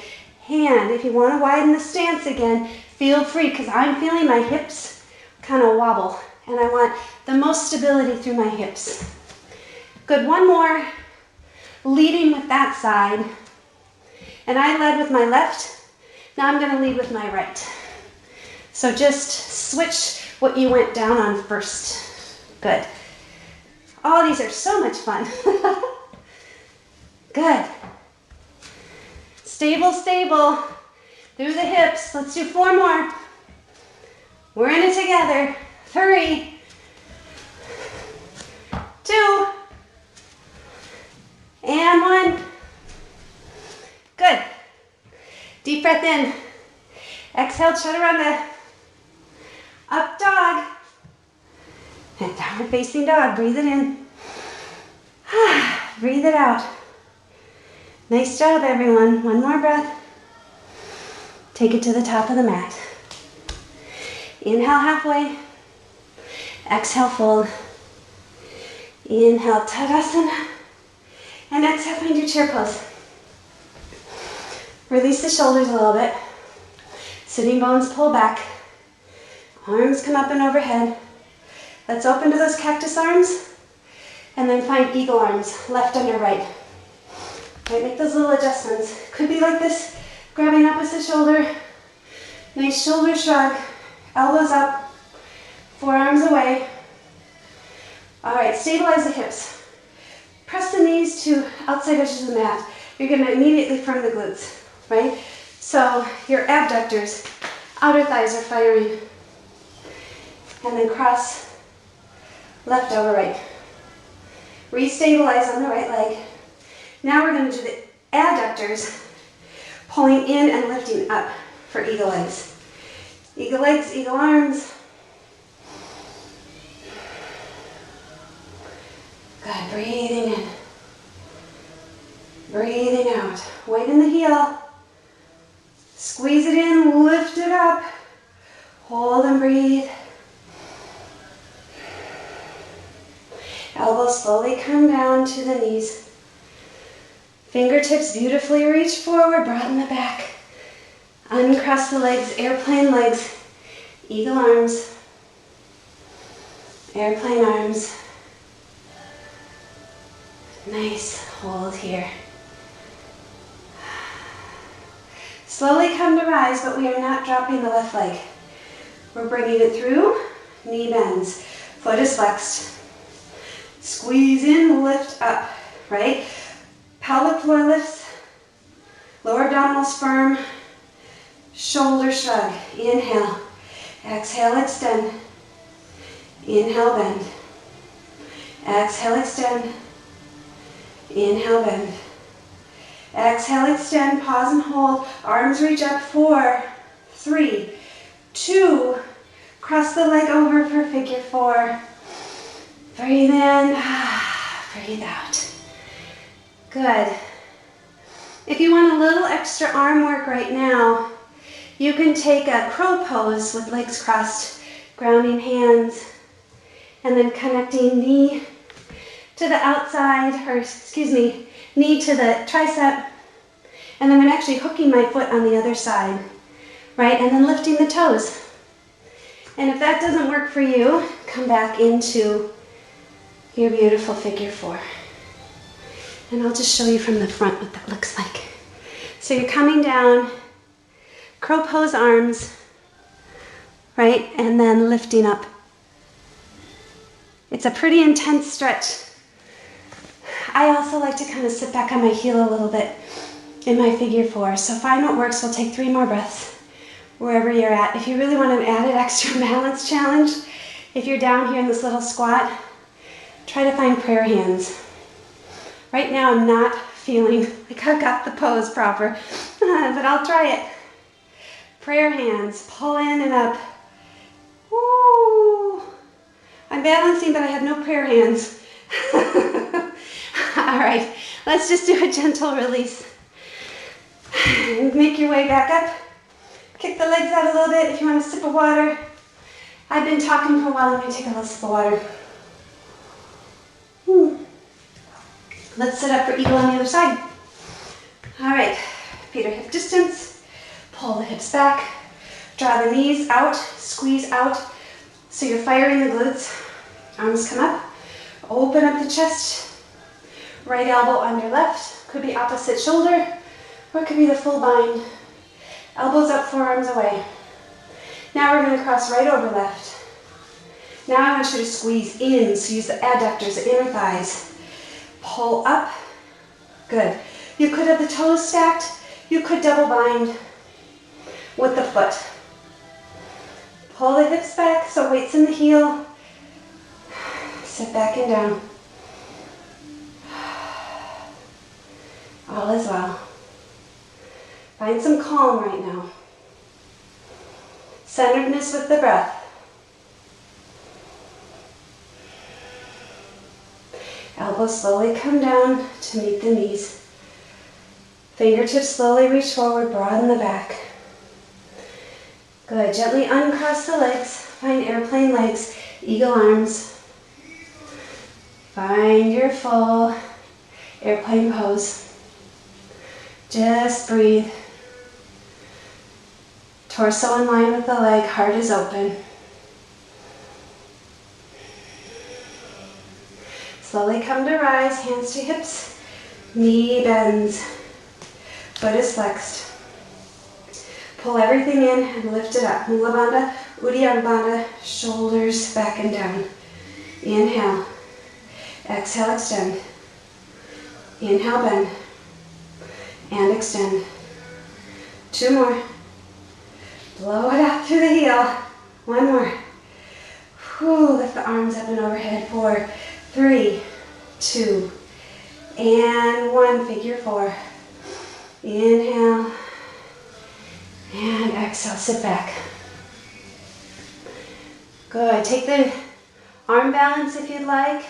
hand. If you want to widen the stance again, feel free, because I'm feeling my hips kind of wobble, and I want the most stability through my hips. Good, one more. Leading with that side. And I led with my left. Now I'm going to lead with my right. So just switch what you went down on first. Good. All these are so much fun. Good. Stable, stable. Through the hips. Let's do 4 more. We're in it together. 3, 2, and 1. Good. Deep breath in. Exhale, chaturanga. Up dog. And downward facing dog. Breathe it in. Breathe it out. Nice job, everyone. 1 more breath. Take it to the top of the mat. Inhale halfway. Exhale, fold. Inhale, Tadasana. And exhale, find your chair pose. Release the shoulders a little bit. Sitting bones pull back. Arms come up and overhead. Let's open to those cactus arms. And then find eagle arms, left under right. Right, make those little adjustments. Could be like this, grabbing opposite shoulder. Nice shoulder shrug. Elbows up. Forearms away. All right, stabilize the hips. Press the knees to outside edges of the mat. you're going to immediately firm the glutes, right? So your abductors, outer thighs are firing. And then cross left over right. Restabilize on the right leg. Now we're going to do the adductors, pulling in and lifting up for eagle legs. Eagle legs, eagle arms. Good, breathing in. Breathing out. Weight in the heel. Squeeze it in, lift it up. Hold and breathe. Elbows slowly come down to the knees. Fingertips beautifully reach forward, broaden the back. Uncross the legs, airplane legs. Eagle arms. Airplane arms. Nice, hold here. Slowly come to rise, but we are not dropping the left leg. We're bringing it through, knee bends. Foot is flexed. Squeeze in, lift up, right? Pelvic floor lifts, lower abdominals firm, shoulder shrug. Inhale, exhale, extend. Inhale, bend. Exhale, extend. Inhale, bend. Exhale, extend, pause and hold. Arms reach up, 4, 3, 2. Cross the leg over for figure 4. Breathe in, breathe out. Good. If you want a little extra arm work right now, you can take a crow pose with legs crossed, grounding hands, and then connecting knee to the outside, or excuse me, knee to the tricep, and then I'm actually hooking my foot on the other side, right? And then lifting the toes. And if that doesn't work for you, come back into your beautiful figure 4. And I'll just show you from the front what that looks like. So you're coming down, crow pose arms, right? And then lifting up. It's a pretty intense stretch. I also like to kind of sit back on my heel a little bit in my figure 4. So find what works. We'll take 3 more breaths wherever you're at. If you really want an added extra balance challenge, if you're down here in this little squat, try to find prayer hands. Right now I'm not feeling like I've got the pose proper, but I'll try it. Prayer hands, pull in and up. Woo! I'm balancing, but I have no prayer hands. All right, let's just do a gentle release. Make your way back up. Kick the legs out a little bit if you want a sip of water. I've been talking for a while. Let me take a little sip of water. Let's sit up for eagle on the other side. All right, feet are hip distance. Pull the hips back. Draw the knees out, squeeze out. So you're firing the glutes. Arms come up. Open up the chest. Right elbow under left. Could be opposite shoulder, or it could be the full bind. Elbows up, forearms away. Now we're going to cross right over left. Now I want you to squeeze in, so use the adductors, the inner thighs. Pull up. Good. You could have the toes stacked. You could double bind with the foot. Pull the hips back, so weight's in the heel. Sit back and down. All is well. Find some calm right now. Centeredness with the breath. Elbows slowly come down to meet the knees. Fingertips slowly reach forward, broaden the back. Good. Gently uncross the legs. Find airplane legs, eagle arms. Find your full airplane pose. Just breathe. Torso in line with the leg, heart is open. Slowly come to rise, hands to hips, knee bends, foot is flexed. Pull everything in and lift it up. Mula Bandha, Uddiyana Bandha, shoulders back and down. Inhale, exhale, extend. Inhale, bend. and extend. 2 more. Blow it out through the heel. 1 more. Whew, lift the arms up and overhead. 4, 3, 2, and 1. Figure 4. Inhale and exhale. Sit back. Good. Take the arm balance if you'd like.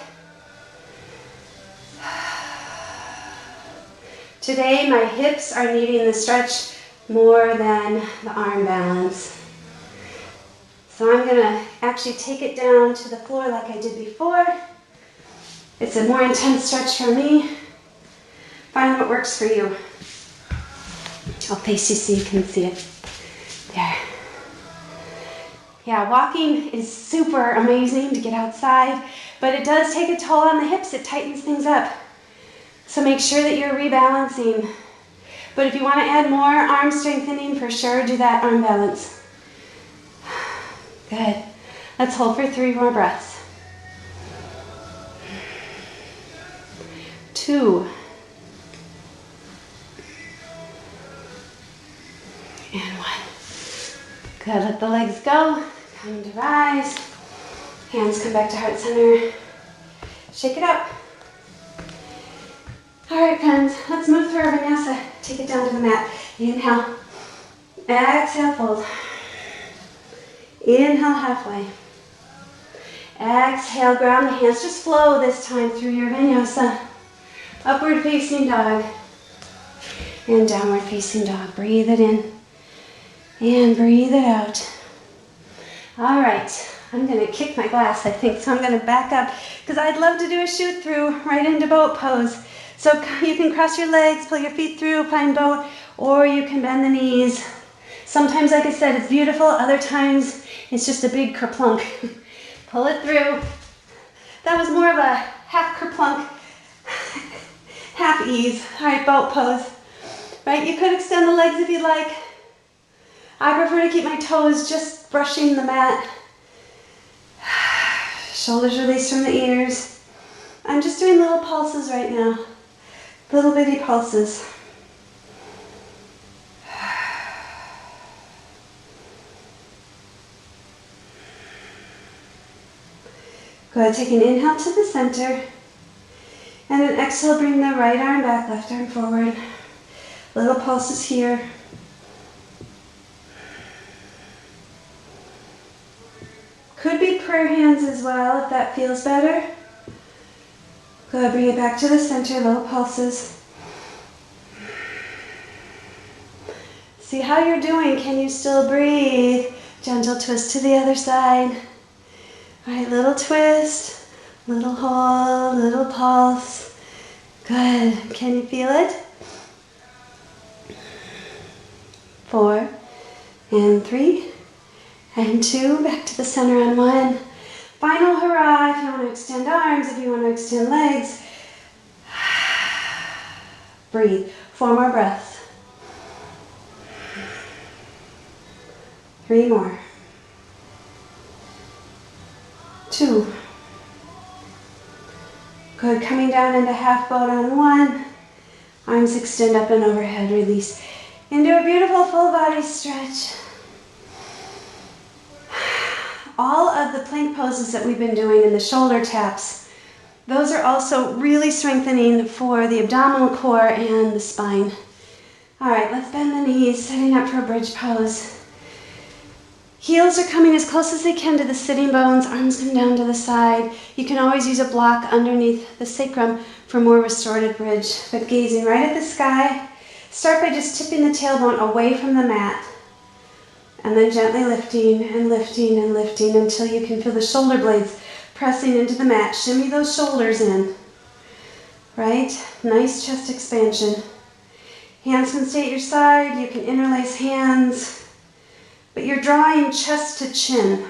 Today my hips are needing the stretch more than the arm balance. So I'm going to actually take it down to the floor like I did before. It's a more intense stretch for me. Find what works for you. I'll face you so you can see it. There. Yeah, walking is super amazing to get outside, but it does take a toll on the hips. It tightens things up. So make sure that you're rebalancing. But if you want to add more arm strengthening, for sure, do that arm balance. Good. Let's hold for 3 more breaths. 2. And 1. Good. Let the legs go. Come to rise. Hands come back to heart center. Shake it up. All right, friends. Let's move through our vinyasa. Take it down to the mat. Inhale. Exhale, fold. Inhale, halfway. Exhale, ground the hands. Just flow this time through your vinyasa. Upward facing dog. And downward facing dog. Breathe it in. And breathe it out. All right. I'm going to kick my glass, I think. So I'm going to back up because I'd love to do a shoot through right into boat pose. So you can cross your legs, pull your feet through, find boat, or you can bend the knees. Sometimes, like I said, it's beautiful. Other times, it's just a big kerplunk. Pull it through. That was more of a half kerplunk, half ease. All right, boat pose. Right, you could extend the legs if you'd like. I prefer to keep my toes just brushing the mat. Shoulders released from the ears. I'm just doing little pulses right now. Little bitty pulses. Good. Take an inhale to the center. And then exhale, bring the right arm back, left arm forward. Little pulses here. Could be prayer hands as well if that feels better. Good, bring it back to the center, little pulses. See how you're doing. Can you still breathe? Gentle twist to the other side. All right, little twist, little hold, little pulse. Good, can you feel it? 4, and 3, and 2, back to the center on 1. Final hurrah if you want to extend arms, if you want to extend legs. Breathe. 4 more breaths. 3 more. 2. Good. Coming down into half boat on 1. Arms extend up and overhead. Release into a beautiful full body stretch. All of the plank poses that we've been doing in the shoulder taps, those are also really strengthening for the abdominal core and the spine. All right, let's bend the knees, setting up for a bridge pose. Heels are coming as close as they can to the sitting bones, arms come down to the side. You can always use a block underneath the sacrum for more restorative bridge, but gazing right at the sky. Start by just tipping the tailbone away from the mat. And then gently lifting and lifting and lifting until you can feel the shoulder blades pressing into the mat. Shimmy those shoulders in. Right? Nice chest expansion. Hands can stay at your side. You can interlace hands. But you're drawing chest to chin.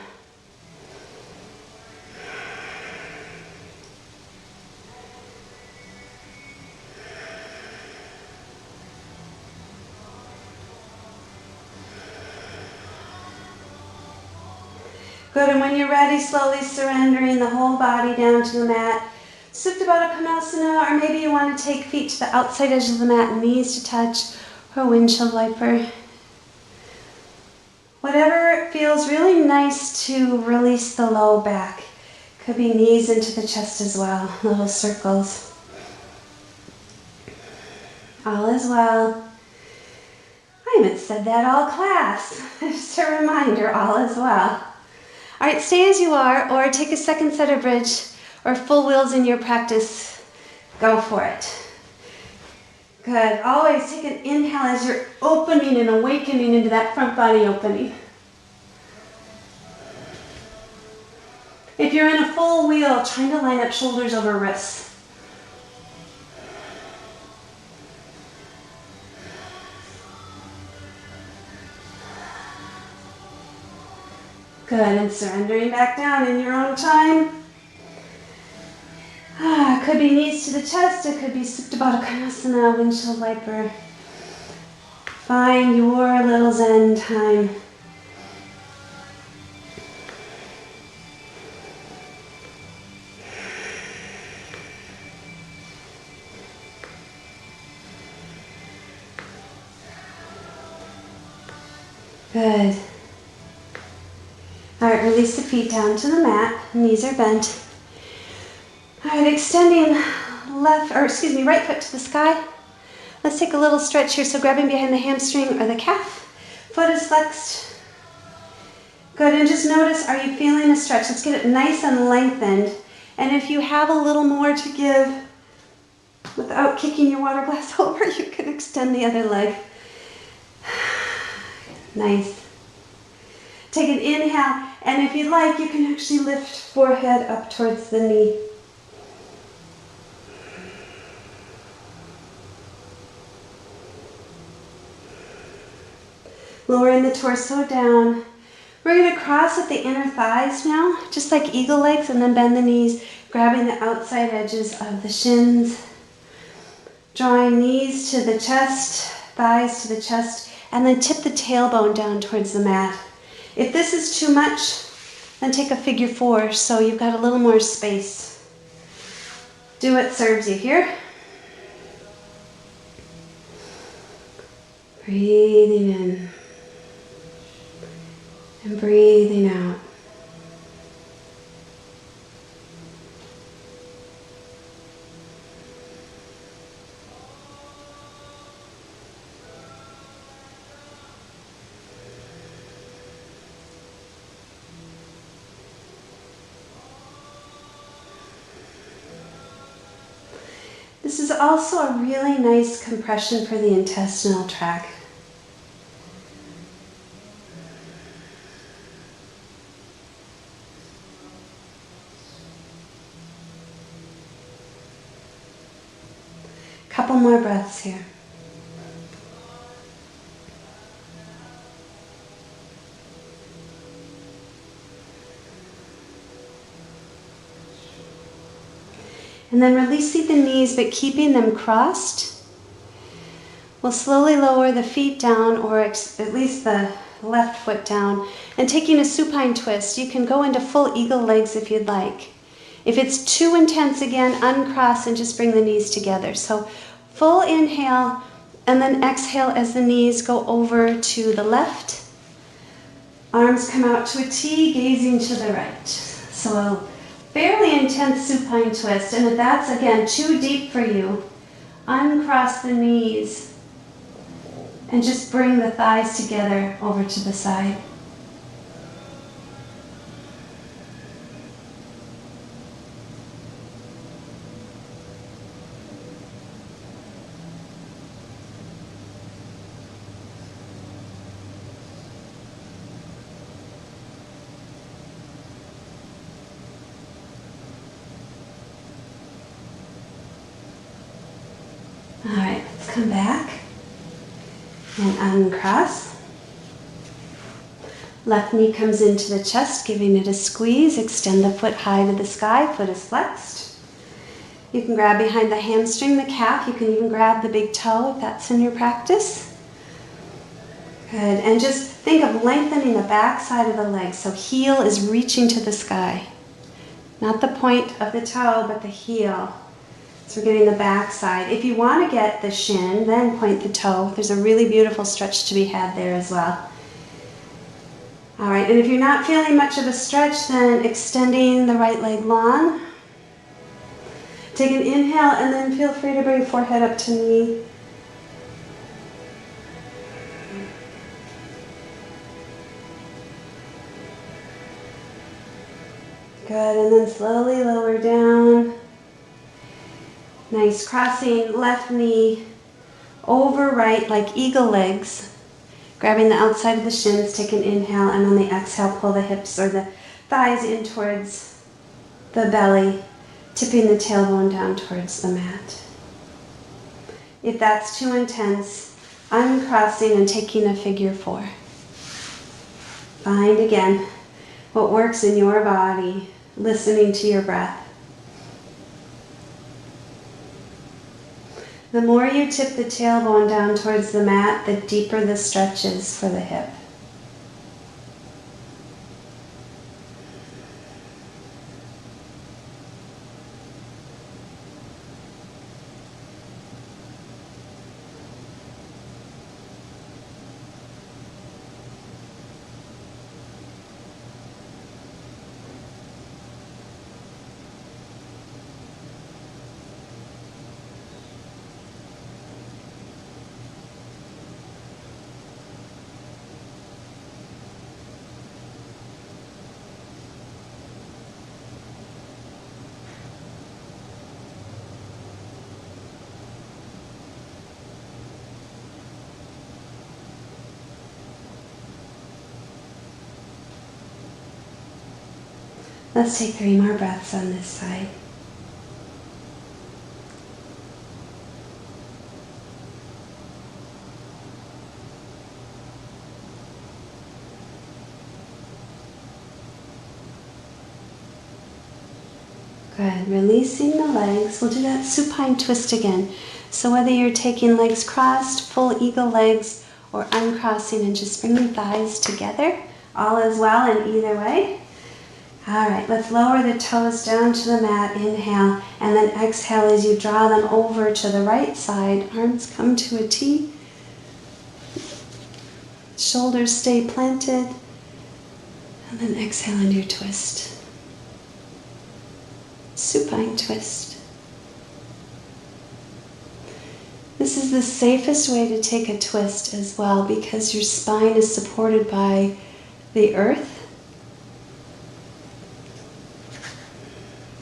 Good, and when you're ready, slowly surrendering the whole body down to the mat. Supta Baddha Konasana, or maybe you want to take feet to the outside edge of the mat, knees to touch, or windshield wiper. Whatever feels really nice to release the low back. Could be knees into the chest as well, little circles. All is well. I haven't said that all class. Just a reminder, all is well. All right, stay as you are, or take a second set of bridge or full wheels in your practice. Go for it. Good. Always take an inhale as you're opening and awakening into that front body opening. If you're in a full wheel, trying to line up shoulders over wrists. Good, and surrendering back down in your own time. Could be knees to the chest, it could be Supta Baddha Konasana, windshield wiper. Find your little Zen time. Good. All right, release the feet down to the mat, knees are bent. All right, extending right foot to the sky. Let's take a little stretch here. So grabbing behind the hamstring or the calf. Foot is flexed. Good, and just notice, are you feeling a stretch? Let's get it nice and lengthened. And if you have a little more to give without kicking your water glass over, you can extend the other leg. Nice. Take an inhale, and if you'd like, you can actually lift forehead up towards the knee. Lowering the torso down. We're going to cross at the inner thighs now, just like eagle legs, and then bend the knees, grabbing the outside edges of the shins. Drawing knees to the chest, thighs to the chest, and then tip the tailbone down towards the mat. If this is too much, then take a figure four, so you've got a little more space. Do what serves you here. Breathing in and breathing out. This is also a really nice compression for the intestinal tract. Couple more breaths here. And then releasing the knees, but keeping them crossed. We'll slowly lower the feet down, or at least the left foot down, and taking a supine twist. You can go into full eagle legs if you'd like. If it's too intense, again, uncross and just bring the knees together. So full inhale, and then exhale as the knees go over to the left. Arms come out to a T, gazing to the right. So a fairly intense supine twist, and if that's, again, too deep for you, uncross the knees and just bring the thighs together over to the side. All right, let's come back and uncross. Left knee comes into the chest, giving it a squeeze. Extend the foot high to the sky, foot is flexed. You can grab behind the hamstring, the calf. You can even grab the big toe if that's in your practice. Good, and just think of lengthening the back side of the leg, so heel is reaching to the sky. Not the point of the toe, but the heel. So we're getting the back side. If you want to get the shin, then point the toe. There's a really beautiful stretch to be had there as well. All right, and if you're not feeling much of a stretch, then extending the right leg long. Take an inhale and then feel free to bring forehead up to knee. Good, and then slowly lower down. Nice, crossing left knee over right like eagle legs. Grabbing the outside of the shins, take an inhale, and on the exhale, pull the hips or the thighs in towards the belly, tipping the tailbone down towards the mat. If that's too intense, uncrossing and taking a figure 4. Find again what works in your body, listening to your breath. The more you tip the tailbone down towards the mat, the deeper the stretch is for the hip. Let's take 3 more breaths on this side. Good. Releasing the legs. We'll do that supine twist again. So whether you're taking legs crossed, full eagle legs, or uncrossing and just bringing thighs together, all is well in either way. All right, let's lower the toes down to the mat, inhale, and then exhale as you draw them over to the right side. Arms come to a T. Shoulders stay planted. And then exhale into your twist. Supine twist. This is the safest way to take a twist as well because your spine is supported by the earth.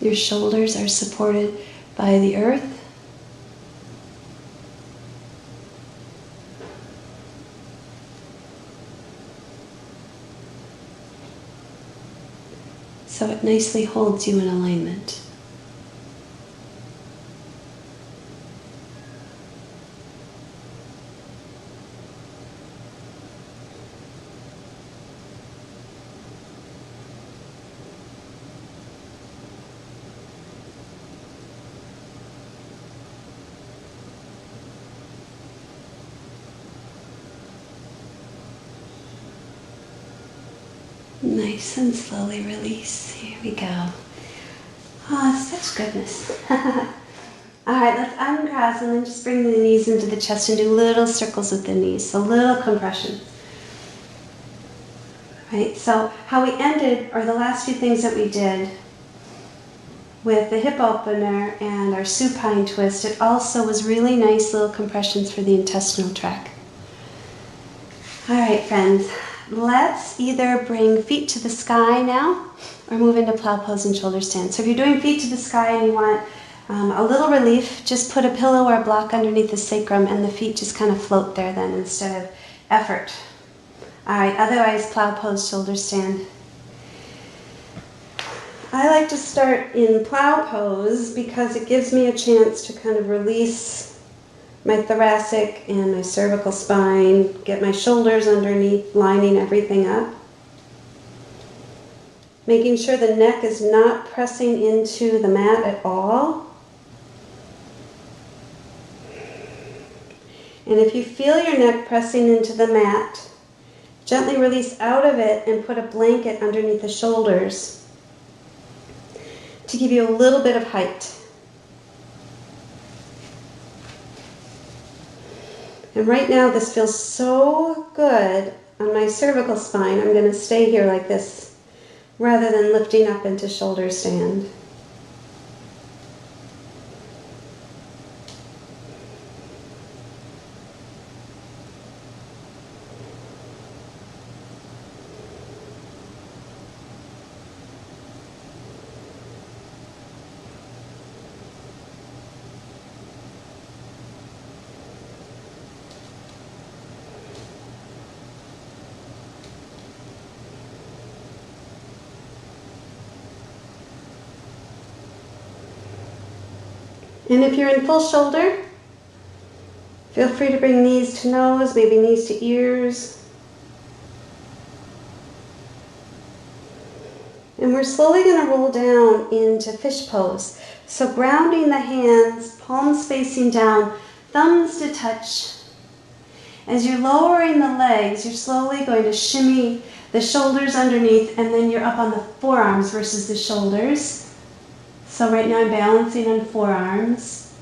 Your shoulders are supported by the earth. So it nicely holds you in alignment. Nice and slowly release. Here we go. Oh, such goodness. All right, let's uncross and then just bring the knees into the chest and do little circles with the knees, so little compression. Right, so how we ended, or the last few things that we did with the hip opener and our supine twist, it also was really nice little compressions for the intestinal tract. All right, friends. Let's either bring feet to the sky now or move into plow pose and shoulder stand. So if you're doing feet to the sky and you want a little relief, just put a pillow or a block underneath the sacrum and the feet just kind of float there then instead of effort. All right, otherwise plow pose, shoulder stand. I like to start in plow pose because it gives me a chance to kind of release my thoracic and my cervical spine, get my shoulders underneath, lining everything up. Making sure the neck is not pressing into the mat at all. And if you feel your neck pressing into the mat, gently release out of it and put a blanket underneath the shoulders. to give you a little bit of height. And right now this feels so good on my cervical spine. I'm going to stay here like this rather than lifting up into shoulder stand. And if you're in full shoulder, feel free to bring knees to nose, maybe knees to ears. And we're slowly going to roll down into fish pose. So grounding the hands, palms facing down, thumbs to touch. As you're lowering the legs, you're slowly going to shimmy the shoulders underneath, and then you're up on the forearms versus the shoulders. So right now I'm balancing on forearms.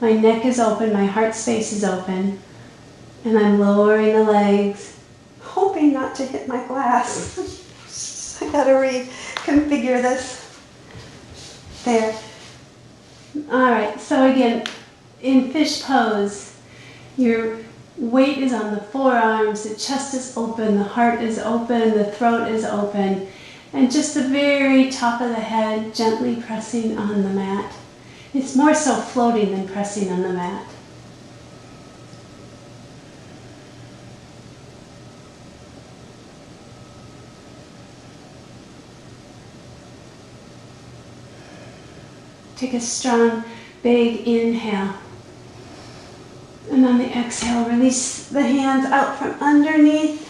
My neck is open, my heart space is open, and I'm lowering the legs, hoping not to hit my glass. I gotta reconfigure this. There. All right, so again, in fish pose, your weight is on the forearms, the chest is open, the heart is open, the throat is open, and just the very top of the head gently pressing on the mat. It's more so floating than pressing on the mat. Take a strong, big inhale. And on the exhale, release the hands out from underneath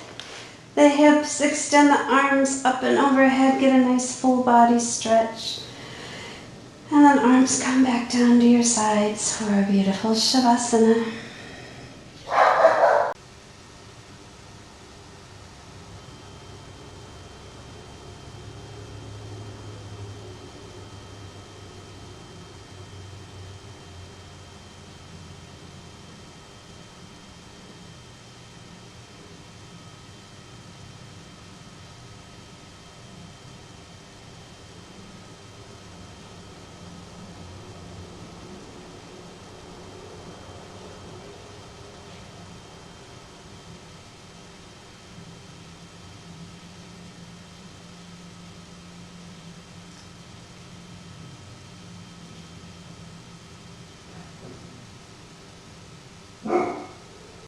the hips. Extend the arms up and overhead. Get a nice full body stretch. And then arms come back down to your sides for a beautiful Shavasana.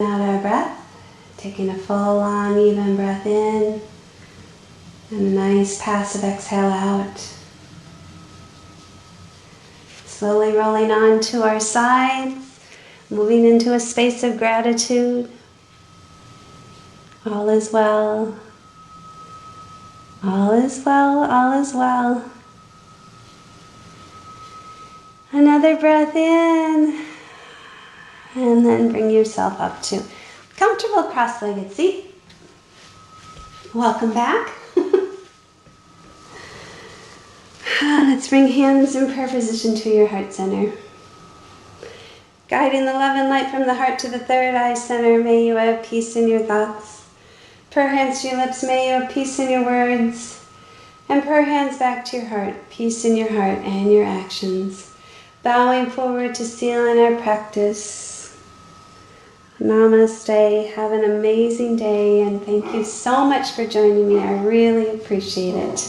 Another breath, taking a full, long, even breath in, and a nice passive exhale out. Slowly rolling on to our sides, moving into a space of gratitude. All is well. All is well, all is well. Another breath in. And then bring yourself up to comfortable cross-legged seat. Welcome back. Let's bring hands in prayer position to your heart center. Guiding the love and light from the heart to the third eye center, may you have peace in your thoughts. Prayer hands to your lips, may you have peace in your words. And prayer hands back to your heart, peace in your heart and your actions. Bowing forward to seal in our practice. Namaste. Have an amazing day, and thank you so much for joining me. I really appreciate it.